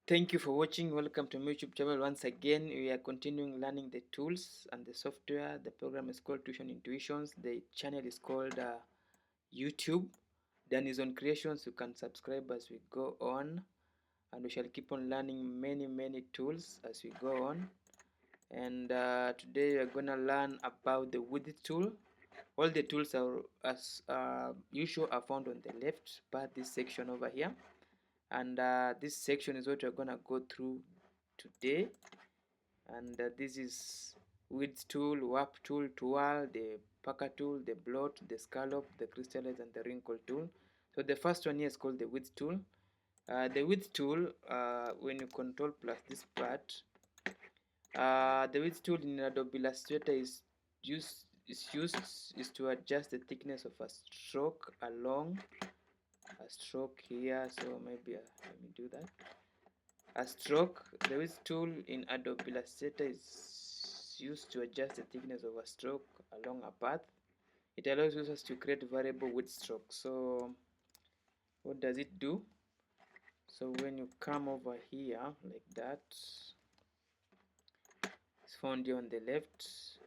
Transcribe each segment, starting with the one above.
Thank you for watching. Welcome to my YouTube channel. Once again, we are continuing learning the tools and the software. The program is called Tuition Intuitions. The channel is called YouTube. Dan is on creations. You can subscribe as we go on, and we shall keep on learning many tools as we go on. And today we are gonna learn about the width tool. All the tools are as usual are found on the left part, this section over here, and this section is what we're gonna go through today. And this is width tool, warp tool, twirl, the packer tool, the blot, the scallop, the crystallize, and the wrinkle tool. So the first one here is called the width tool. The width tool, when you control plus this part, the width tool in Adobe Illustrator is to adjust the thickness of a stroke along a stroke here. So maybe let me do that. A stroke. The width tool in Adobe Illustrator is used to adjust the thickness of a stroke along a path. It allows users to create variable width strokes. So what does it do? So when you come over here like that, it's found here on the left.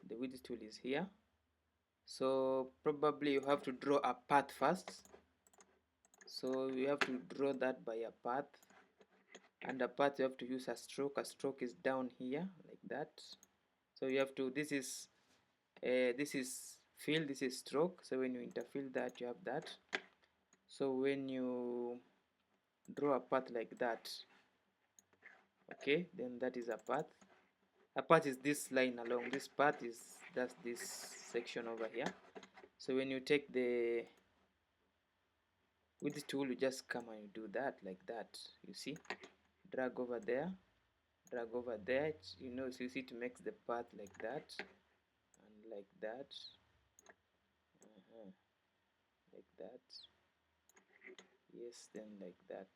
The width tool is here. So probably you have to draw a path first. So you have to draw that by a path. And a path you have to use a stroke. A stroke is down here like that. So you have to, this is fill, this is stroke. So when you interfill that, you have that. So when you draw a path like that, okay, then that is a path. A path is this line along. This path is that's this section over here. So when you take the width tool, you just come and you do that like that. You see, drag over there, drag over there. You know, so you see, to make the path like that and like that, like that. Yes, then like that.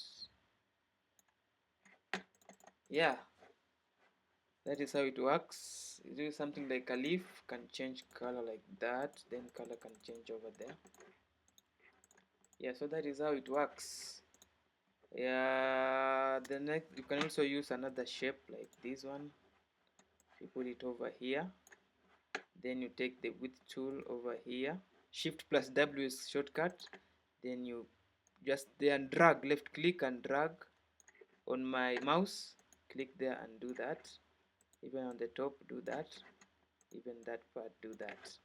Yeah, that is how it works. You do something like a leaf, can change color like that, then color can change over there. Yeah, so that is how it works. Yeah, the next, you can also use another shape like this one. You put it over here, then you take the width tool over here. Shift plus W is shortcut. Then you just there and drag, left click and drag on my mouse. Click there and do that. Even on the top, do that. Even that part, do that.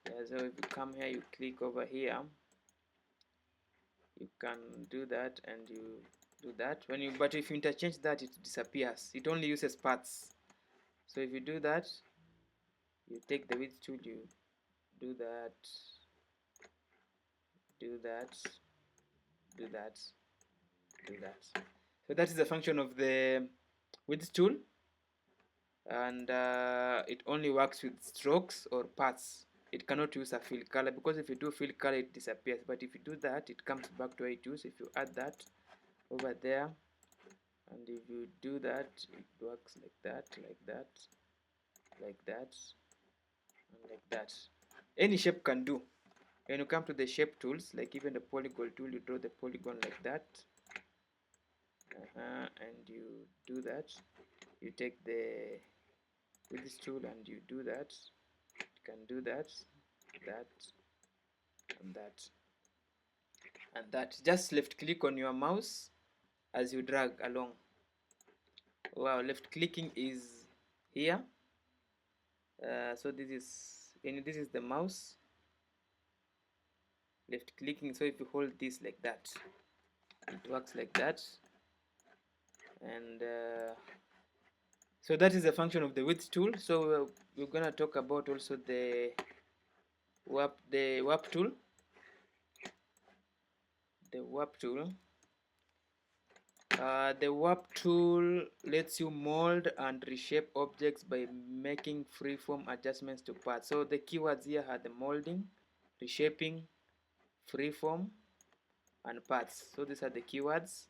Yeah, so if you come here, you click over here, you can do that and you do that. But if you interchange that, it disappears. It only uses paths. So if you do that, you take the width tool, you do that, do that, do that, do that. So that is the function of the width tool, and it only works with strokes or paths. It cannot use a fill color, because if you do fill color, it disappears. But if you do that, it comes back to where it is. If you add that over there, and if you do that, it works like that, like that, like that, and like that. Any shape can do. When you come to the shape tools, like even the polygon tool, you draw the polygon like that, and you do that. You take the width tool and you do that. You can do that, that, and that, and that. Just left click on your mouse as you drag along. Wow, left clicking is here. So this is the mouse. Left clicking. So if you hold this like that, it works like that. And so that is the function of the width tool. So we're gonna talk about also the warp tool. The warp tool. The warp tool lets you mold and reshape objects by making freeform adjustments to parts. So the keywords here are the molding, reshaping, freeform, and parts. So these are the keywords.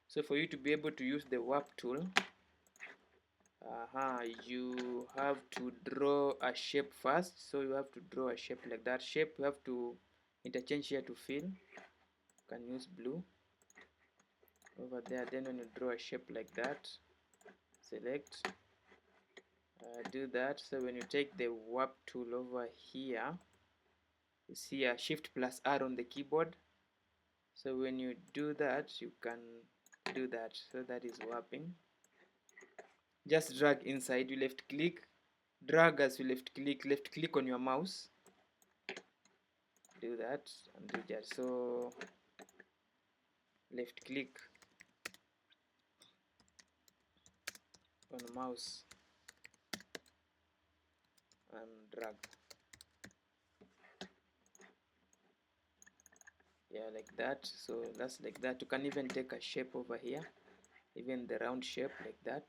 So for you to be able to use the warp tool, you have to draw a shape first. So you have to draw a shape like that. Shape you have to interchange here to fill. You can use blue over there. Then when you draw a shape like that, select, do that. So when you take the warp tool over here, you see a shift plus R on the keyboard. So when you do that, you can do that. So that is warping. Just drag inside, you left click, drag as you left click on your mouse, do that and do that. So left click on the mouse and drag, yeah, like that. So that's like that. You can even take a shape over here, even the round shape like that,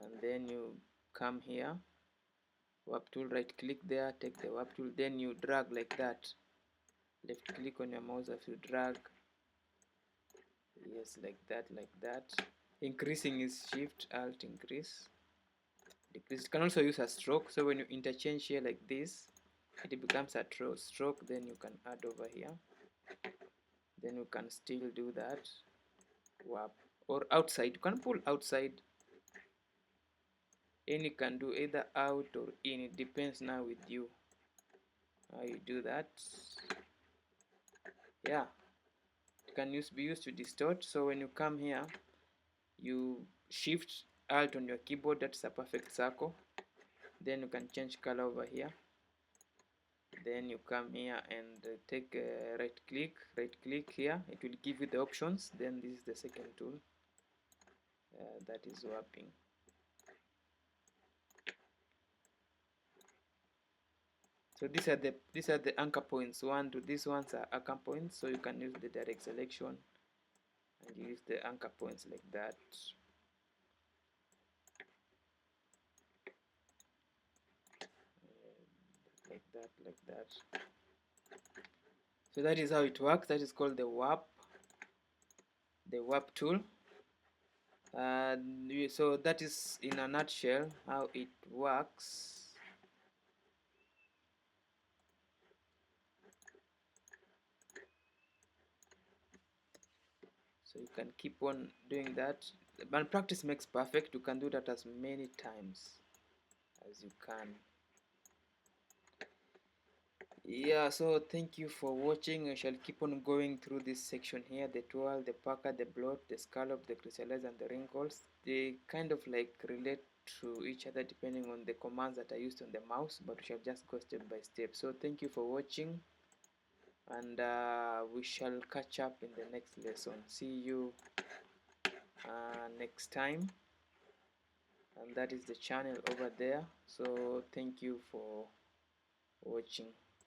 and then you come here, warp tool, right click there, take the warp tool, then you drag like that, left click on your mouse as you drag, yes, like that, like that. Increasing is shift alt increase, decrease. You can also use a stroke, so when you interchange here like this, it becomes a stroke, then you can add over here, then you can still do that, warp, or outside, you can pull outside, and you can do either out or in, it depends now with you how you do that. Yeah, it can be used to distort. So when you come here, you shift alt on your keyboard, that's a perfect circle, then you can change color over here, then you come here and take right click here, it will give you the options, then this is the second tool, that is warping. So these are the anchor points. These ones are anchor points, so you can use the direct selection and use the anchor points like that. Like that. So that is how it works. That is called the warp tool. So that is in a nutshell how it works. So you can keep on doing that, but practice makes perfect. You can do that as many times as you can. Yeah, so thank you for watching. I shall keep on going through this section here: the twirl, the pucker, the blot, the scallop, the crystallize, and the wrinkles. They kind of like relate to each other depending on the commands that are used on the mouse, but we shall just go step by step. So thank you for watching, and we shall catch up in the next lesson. See you next time, and that is the channel over there. So thank you for watching.